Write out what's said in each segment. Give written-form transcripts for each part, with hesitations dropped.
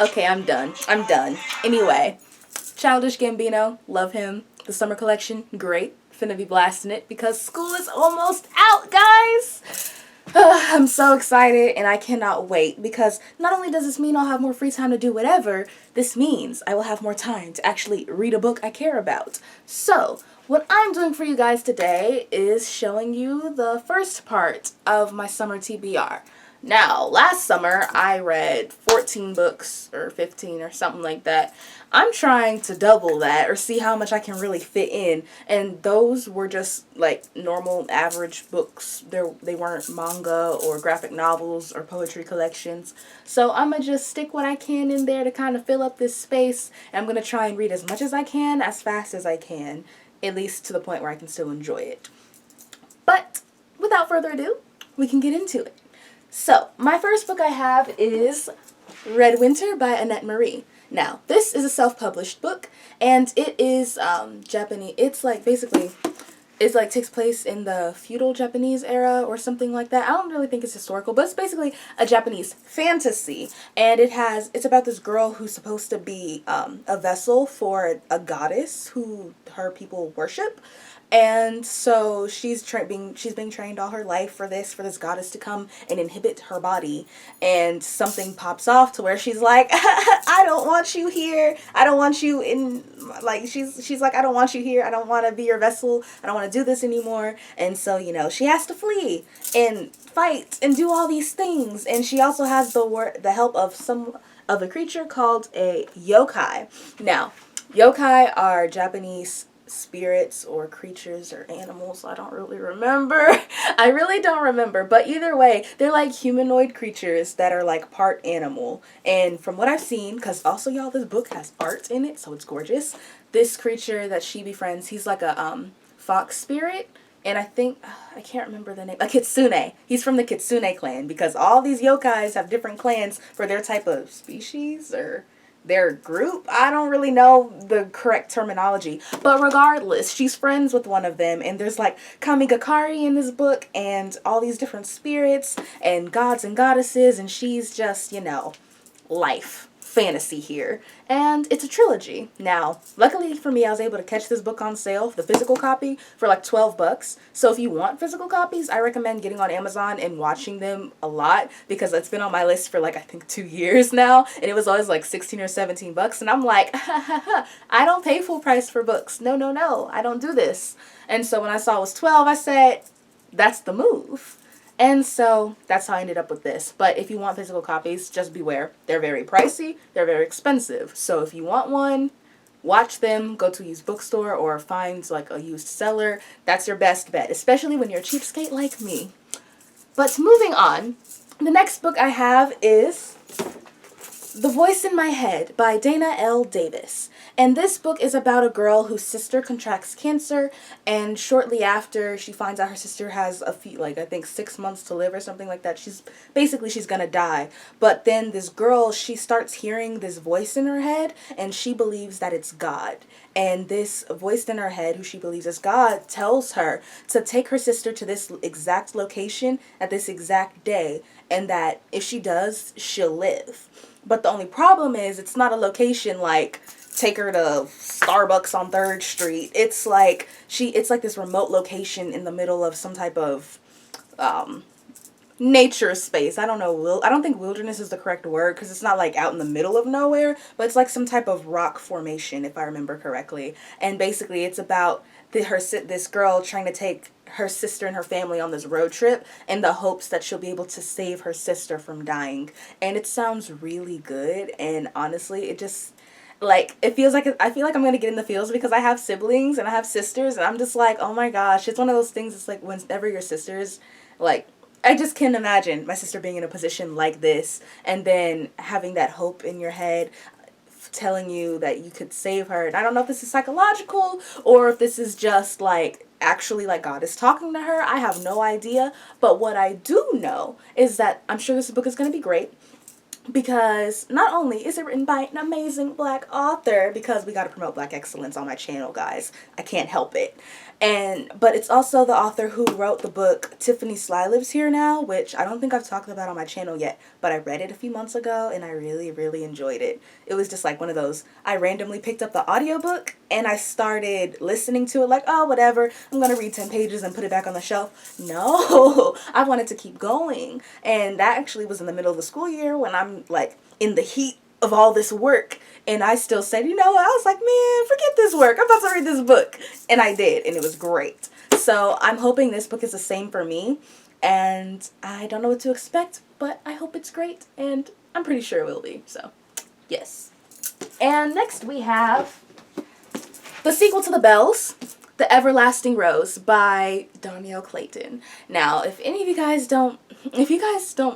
Okay, I'm done. I'm done. Anyway, Childish Gambino, love him. The summer collection, great. Finna be blasting it because school is almost out, guys. I'm so excited and I cannot wait because not only does this mean I'll have more free time to do whatever, this means I will have more time to actually read a book I care about. So, what I'm doing for you guys today is showing you the first part of my summer TBR. Now, last summer I read 14 books or 15 or something like that. I'm trying to double that or see how much I can really fit in. And those were just like normal average books. They weren't manga or graphic novels or poetry collections. So I'm going to just stick what I can in there to kind of fill up this space. And I'm going to try and read as much as I can, as fast as I can, at least to the point where I can still enjoy it. But without further ado, we can get into it. So, my first book I have is Red Winter by Annette Marie. Now, this is a self-published book, and it is Japanese. It's like basically, it's like takes place in the feudal Japanese era or something like that. I don't really think it's historical, but it's basically a Japanese fantasy, and it's about this girl who's supposed to be a vessel for a goddess who her people worship. And so she's being trained all her life for this goddess to come and inhibit her body, and something pops off to where she's like, I don't want you here. I don't want you in, like, she's like, I don't want you here. I don't want to be your vessel. I don't want to do this anymore. And so, she has to flee and fight and do all these things. And she also has the help of a creature called a yokai. Now, yokai are Japanese spirits or creatures or animals. I don't really remember. I really don't remember. But either way, they're like humanoid creatures that are like part animal. And from what I've seen, because also y'all, this book has art in it, so it's gorgeous. This creature that she befriends, he's like a fox spirit. And I can't remember the name, a kitsune. He's from the kitsune clan because all these yokais have different clans for their type of species or their group. I don't really know the correct terminology, but regardless, she's friends with one of them, and there's like kamigakari in this book and all these different spirits and gods and goddesses, and she's just, life fantasy here. And it's a trilogy. Now, luckily for me, I was able to catch this book on sale, the physical copy, for like $12. So if you want physical copies, I recommend getting on Amazon and watching them a lot, because it's been on my list for like I think 2 years now, and it was always like 16 or $17, and I'm like, I don't pay full price for books. No, I don't do this. And so when I saw it was 12, I said, that's the move. And so that's how I ended up with this. But if you want physical copies, just beware. They're very pricey. They're very expensive. So if you want one, watch them. Go to a used bookstore or find like a used seller. That's your best bet, especially when you're a cheapskate like me. But moving on, the next book I have is The Voice in My Head by Dana L. Davis. And this book is about a girl whose sister contracts cancer, and shortly after she finds out her sister has a few, like I think 6 months to live or something like that, she's gonna die. But then this girl, she starts hearing this voice in her head, and she believes that it's God. And this voice in her head, who she believes is God, tells her to take her sister to this exact location at this exact day, and that if she does, she'll live. But the only problem is it's not a location like take her to Starbucks on 3rd Street. It's like this remote location in the middle of some type of nature space. I don't know. I don't think wilderness is the correct word because it's not like out in the middle of nowhere, but it's like some type of rock formation, if I remember correctly. And basically, it's about this girl trying to take her sister and her family on this road trip in the hopes that she'll be able to save her sister from dying. And it sounds really good. And honestly, it just like I feel like I'm gonna get in the feels because I have siblings and I have sisters, and I'm just like, oh my gosh, it's one of those things. It's like whenever your sisters, like, I just can't imagine my sister being in a position like this and then having that hope in your head telling you that you could save her. And I don't know if this is psychological or if this is just like actually like God is talking to her. I have no idea. But what I do know is that I'm sure this book is going to be great. because not only is it written by an amazing black author, because we got to promote black excellence on my channel, guys, I can't help it, but it's also the author who wrote the book Tiffany Sly Lives Here Now, which I don't think I've talked about on my channel yet, but I read it a few months ago and I really, really enjoyed it. It was just like one of those, I randomly picked up the audiobook and I started listening to it like, oh, whatever, I'm gonna read 10 pages and put it back on the shelf. No, I wanted to keep going, and that actually was in the middle of the school year when I'm like in the heat of all this work, and I still said, you know, I was like, man, forget this work, I'm about to read this book, and I did, and it was great. So I'm hoping this book is the same for me, and I don't know what to expect, but I hope it's great, and I'm pretty sure it will be. So yes. And next we have the sequel to The Bells, The Everlasting Rose by Danielle Clayton. Now, if you guys don't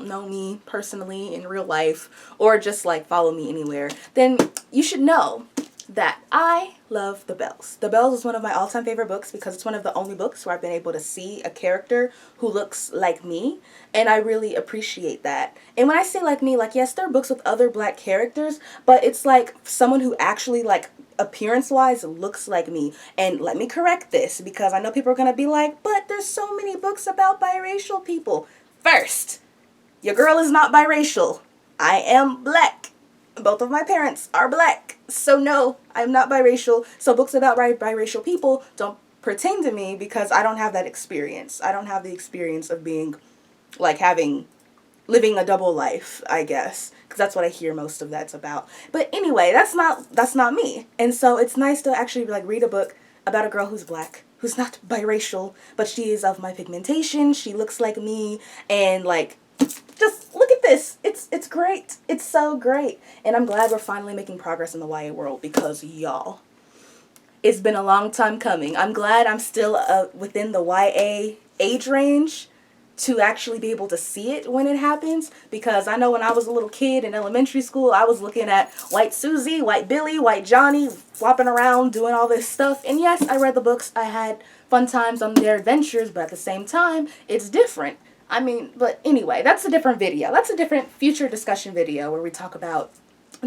know me personally in real life, or just like follow me anywhere, then you should know that I love The Bells. The Bells is one of my all-time favorite books because it's one of the only books where I've been able to see a character who looks like me, and I really appreciate that. And when I say like me, like, yes, there are books with other black characters, but it's like someone who actually, like, appearance-wise looks like me. And let me correct this, because I know people are gonna be like, but there's so many books about biracial people. First, your girl is not biracial. I am black. Both of my parents are black. So no, I'm not biracial. So books about biracial people don't pertain to me because I don't have that experience. I don't have the experience of being, like, living a double life, I guess, because that's what I hear most of that's about. But anyway, that's not me. And so it's nice to actually, like, read a book about a girl who's black, who's not biracial, but she is of my pigmentation, she looks like me, and, like, just look at this. It's great. It's so great. And I'm glad we're finally making progress in the YA world, because y'all, it's been a long time coming. I'm glad I'm still within the YA age range to actually be able to see it when it happens, because I know when I was a little kid in elementary school, I was looking at White Susie, White Billy, White Johnny, flopping around, doing all this stuff. And yes, I read the books. I had fun times on their adventures, but at the same time, it's different. I mean, but anyway, that's a different video. That's a different future discussion video where we talk about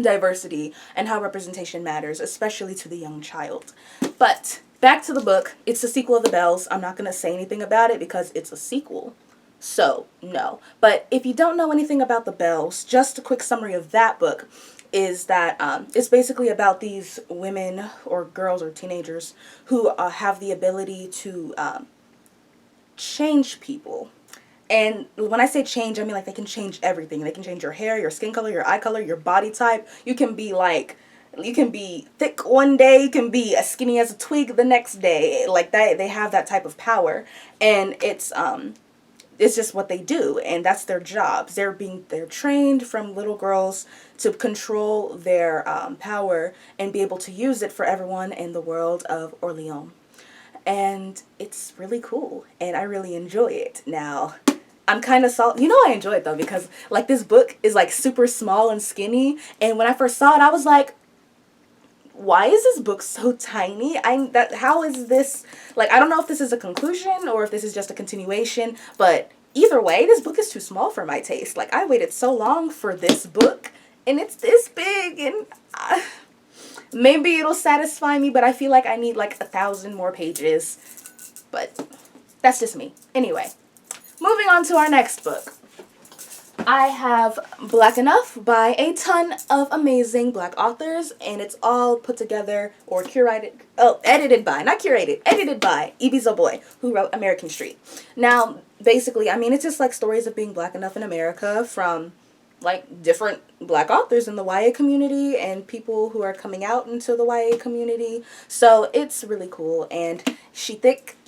diversity and how representation matters, especially to the young child. But back to the book. It's the sequel of The Bells. I'm not going to say anything about it because it's a sequel. So, no. But if you don't know anything about The Bells, just a quick summary of that book is that it's basically about these women or girls or teenagers who have the ability to change people. And when I say change, I mean, like, they can change everything. They can change your hair, your skin color, your eye color, your body type. You can be thick one day, you can be as skinny as a twig the next day. Like that, they have that type of power. And it's just what they do, and that's their jobs. They're trained from little girls to control their power and be able to use it for everyone in the world of Orleans. And it's really cool, and I really enjoy it. Now, I'm kind of salty. You know, I enjoy it though, because, like, this book is, like, super small and skinny, and when I first saw it, I was like, why is this book so tiny? How is this, like, I don't know if this is a conclusion or if this is just a continuation, but either way, this book is too small for my taste. Like, I waited so long for this book, and it's this big, and maybe it'll satisfy me, but I feel like I need, like, 1,000 more pages, but that's just me. Anyway, moving on to our next book. I have Black Enough by a ton of amazing black authors, and it's all put together or edited by E.B. Zoboy, who wrote American Street. Now, basically, I mean, it's just like stories of being black enough in America from, like, different black authors in the YA community and people who are coming out into the YA community. So it's really cool, and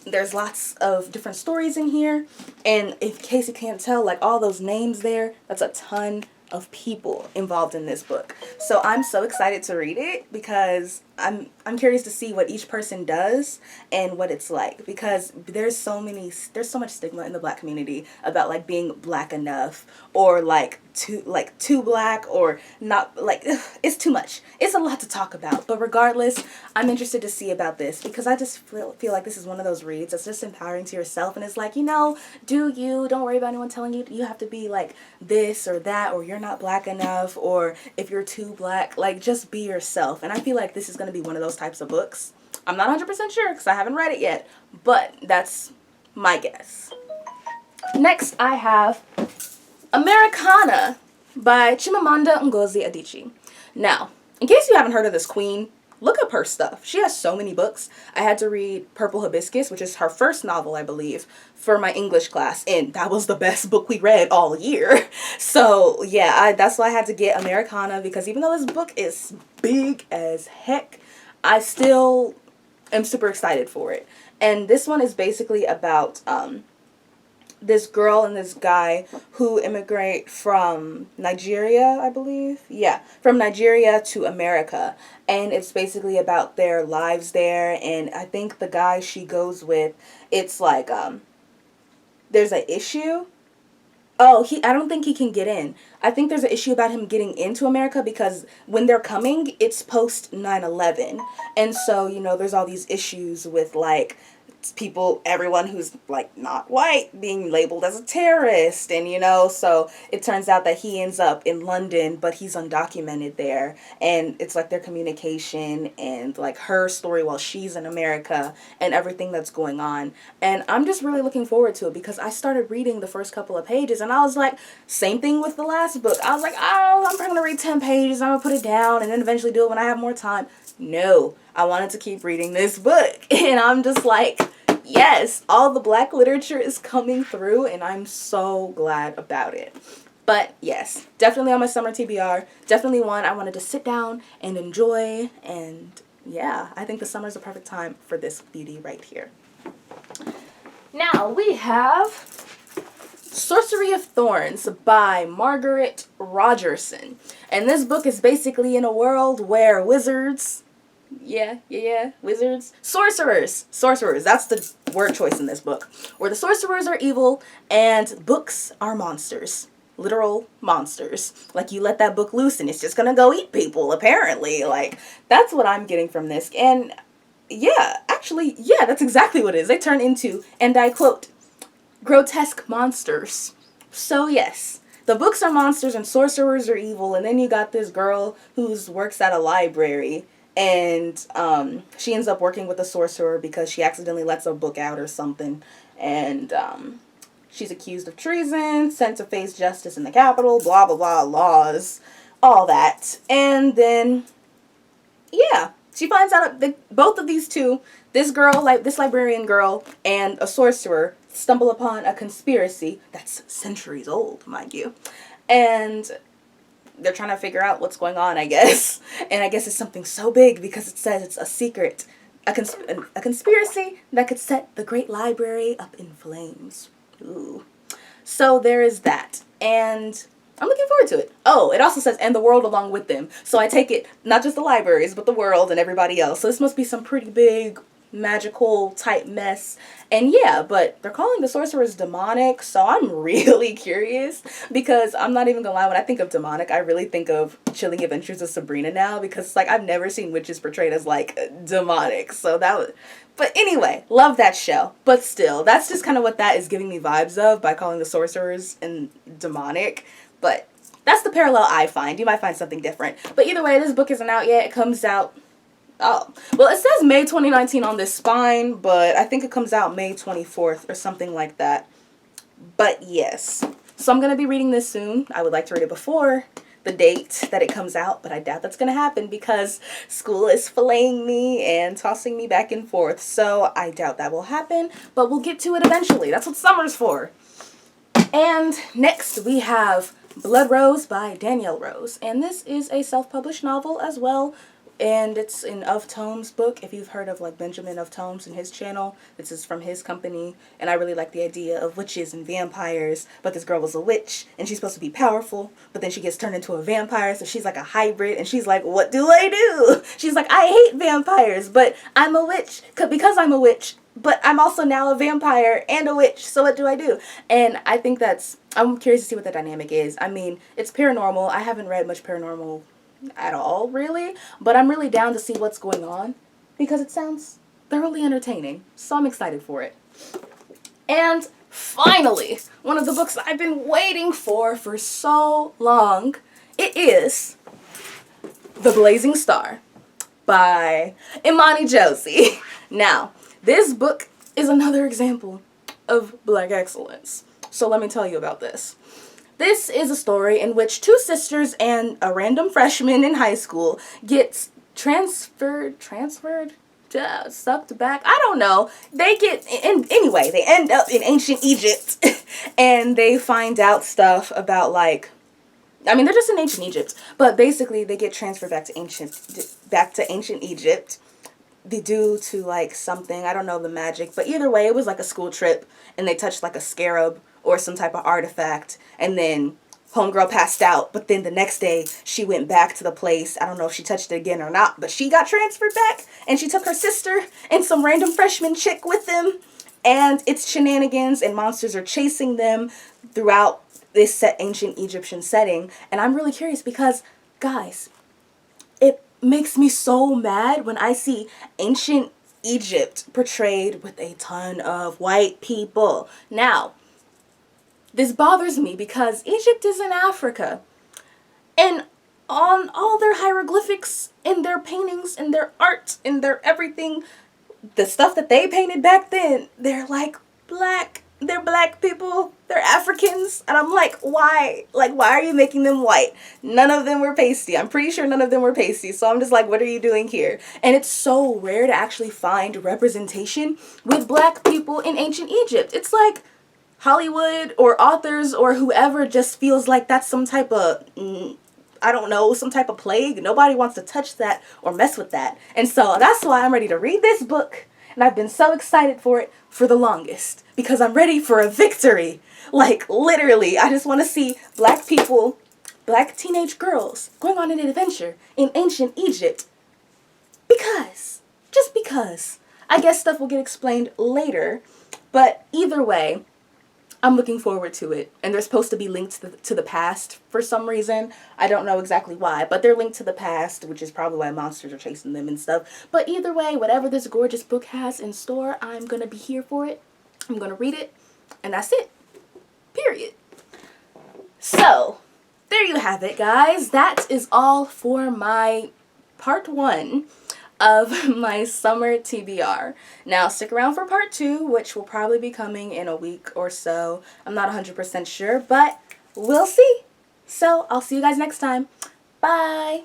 there's lots of different stories in here, and in case you can't tell, like, all those names there, that's a ton of people involved in this book. So I'm so excited to read it because I'm curious to see what each person does and what it's like, because there's so much stigma in the black community about like being black enough, or like too black, or not, like it's too much. It's a lot to talk about. But regardless, I'm interested to see about this, because I just feel like this is one of those reads that's just empowering to yourself, and it's like, do you, don't worry about anyone telling you you have to be like this or that, or you're not black enough, or if you're too black, like just be yourself. And I feel like this is going to be one of those types of books. I'm not 100% sure because I haven't read it yet, but that's my guess. Next I have Americana by Chimamanda Ngozi Adichie. Now, in case you haven't heard of this queen, look up her stuff. She has so many books. I had to read Purple Hibiscus, which is her first novel, I believe, for my English class, and that was the best book we read all year. So yeah, that's why I had to get Americana, because even though this book is big as heck, I still am super excited for it. And this one is basically about this girl and this guy who immigrate from Nigeria, I believe. Yeah, from Nigeria to America. And it's basically about their lives there. And I think the guy she goes with, it's like, there's an issue. Oh, I don't think he can get in. I think there's an issue about him getting into America, because when they're coming, it's post 9/11. And so, there's all these issues with like everyone who's like not white being labeled as a terrorist, and so it turns out that he ends up in London, but he's undocumented there, and it's like their communication and like her story while she's in America and everything that's going on. And I'm just really looking forward to it, because I started reading the first couple of pages and I was like, same thing with the last book, I was like, oh, I'm probably gonna read 10 pages, I'm gonna put it down and then eventually do it when I have more time. No, I wanted to keep reading this book, and I'm just like, yes, all the black literature is coming through, and I'm so glad about it. But yes, definitely on my summer TBR, definitely one I wanted to sit down and enjoy, and yeah, I think the summer is the perfect time for this beauty right here. Now we have Sorcery of Thorns by Margaret Rogerson. And this book is basically in a world where wizards, wizards, sorcerers, that's the word choice in this book, where the sorcerers are evil and books are monsters, literal monsters. Like, you let that book loose and it's just gonna go eat people, apparently. Like, that's what I'm getting from this. And yeah, actually, yeah, that's exactly what it is. They turn into, and I quote, grotesque monsters. So yes, the books are monsters and sorcerers are evil, and then you got this girl who works at a library, and she ends up working with a sorcerer because she accidentally lets a book out or something, and she's accused of treason, sent to face justice in the Capitol, blah blah blah, laws, all that. And then yeah, she finds out that both of these two, this girl, like this librarian girl and a sorcerer, stumble upon a conspiracy that's centuries old, mind you, and they're trying to figure out what's going on, I guess. And I guess it's something so big because it says it's a secret, a conspiracy that could set the great library up in flames. Ooh. So there is that, and I'm looking forward to it. Oh, it also says, and the world along with them. So I take it, not just the libraries, but the world and everybody else. So this must be some pretty big magical type mess. And yeah, but they're calling the sorcerers demonic, so I'm really curious, because I'm not even gonna lie, when I think of demonic, I really think of Chilling Adventures of Sabrina now, because like I've never seen witches portrayed as like demonic. So that was, but anyway, love that show. But still, that's just kind of what that is giving me vibes of by calling the sorcerers and demonic. But that's the parallel I find. You might find something different. But either way, this book isn't out yet. It comes out, oh, well, it says May 2019 on this spine, but I think it comes out May 24th or something like that. But yes, so I'm going to be reading this soon. I would like to read it before the date that it comes out, but I doubt that's going to happen because school is filleting me and tossing me back and forth. So I doubt that will happen, but we'll get to it eventually. That's what summer's for. And next we have Blood Rose by Danielle Rose. And this is a self-published novel as well. and it's an Of Tomes book. If you've heard of like Benjamin Of Tomes and his channel, this is from his company, and I really like the idea of witches and vampires. But this girl was a witch, and she's supposed to be powerful, but then she gets turned into a vampire, so she's like a hybrid, and she's like, what do I do? She's like, I hate vampires, but I'm a witch because I'm a witch. But I'm also now a vampire and a witch, so what do I do? And I think I'm curious to see what the dynamic is. I mean, it's paranormal. I haven't read much paranormal at all, really, but I'm really down to see what's going on because it sounds thoroughly entertaining, so I'm excited for it. And finally, one of the books I've been waiting for so long, it is The Blazing Star by Imani Josie. Now, this book is another example of Black excellence, so let me tell you about this. This is a story in which two sisters and a random freshman in high school gets sucked back. I don't know. Anyway, they end up in ancient Egypt and they find out stuff about they're just in ancient Egypt, but basically they get transferred back to ancient Egypt due to like something, I don't know the magic, but either way it was like a school trip and they touched like a scarab or some type of artifact, and then homegirl passed out, but then the next day she went back to the place. I don't know if she touched it again or not, but she got transferred back and she took her sister and some random freshman chick with them, and it's shenanigans and monsters are chasing them throughout this ancient Egyptian setting. And I'm really curious because, guys, it makes me so mad when I see ancient Egypt portrayed with a ton of white people. Now, this bothers me because Egypt is in Africa, and on all their hieroglyphics and their paintings and their art and their everything, the stuff that they painted back then, they're like black. They're black people. They're Africans. And I'm like, why? Like, why are you making them white? None of them were pasty. I'm pretty sure none of them were pasty. So I'm just like, what are you doing here? And it's so rare to actually find representation with black people in ancient Egypt. It's like Hollywood or authors or whoever just feels like that's some type of, I don't know, some type of plague. Nobody wants to touch that or mess with that. And so that's why I'm ready to read this book. And I've been so excited for it for the longest because I'm ready for a victory. Like, literally, I just want to see black people, black teenage girls going on an adventure in ancient Egypt. Just because. I guess stuff will get explained later, but either way, I'm looking forward to it. And they're supposed to be linked to the past for some reason. I don't know exactly why, but they're linked to the past, which is probably why monsters are chasing them and stuff. But either way, whatever this gorgeous book has in store, I'm going to be here for it. I'm going to read it, and that's it. Period. So, there you have it, guys. That is all for my part 1 of my summer TBR. Now stick around for part 2, which will probably be coming in a week or so. I'm not 100% sure, but we'll see. So I'll see you guys next time. Bye.